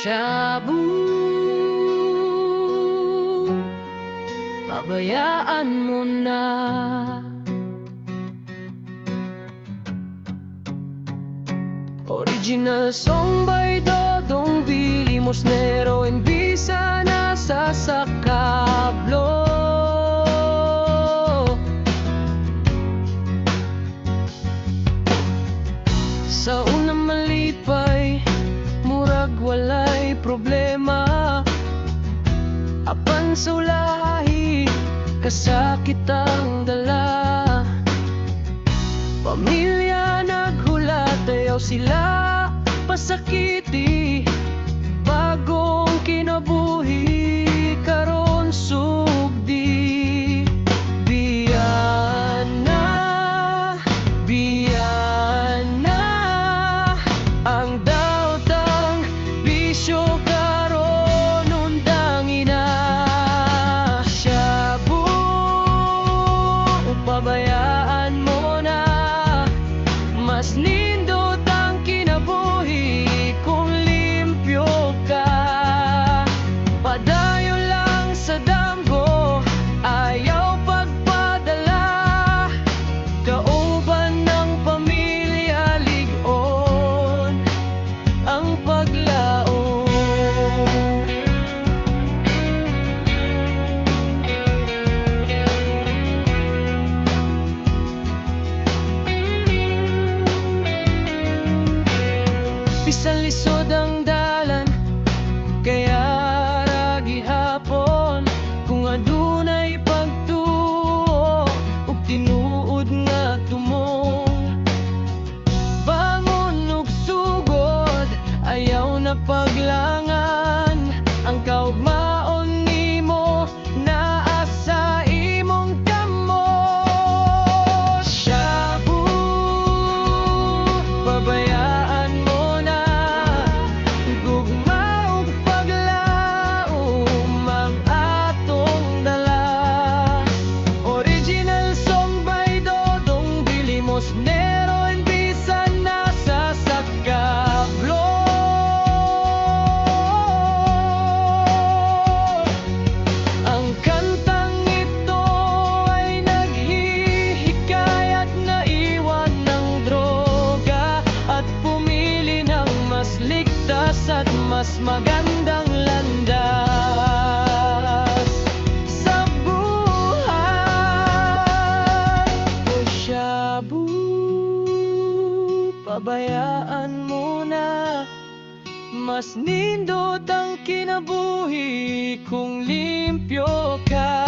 Shabu, pabayaan mo na. Original song by Dodong B. Limosnero and Bisa nasa sakablo. Sa unang malipay, murag walay problema. Apan sa ulahi, kasakit ang dala. Pamilya naghulat, ayaw sila pasakiti. Bagong kinabuhi, karon sugdi. Biyana, biyana, ang daotang bisyo karon undangin na. Shabu, pabayaan mo na. Mas nindot ang kinabuhi kung limpyo ka. Padayo lang sa damgo, ayaw pagpadala. Kauban ng pamilya, ligon ang paglaon. Bisan lisod ang dalan, kaya ra gihapon. Kung adunay pagtuo ug tinuod nga tumong, bangon ug sugod, ayaw na paglangan. Ang kaugmaon nimo naa sa imong kamot. Shabu, pabayaan mo na. Gugma ug paglaom ang atong dala. Original song by Dodong B. Limosnero and Bisa nasa sakablo. Ang kantang ito ay naghihikayat na iwan ng droga at pumili ng mas ligtas at mas magandang landas sa buhay. O shabu, pabayaan mo na. Mas nindot ang kinabuhi kung limpyo ka.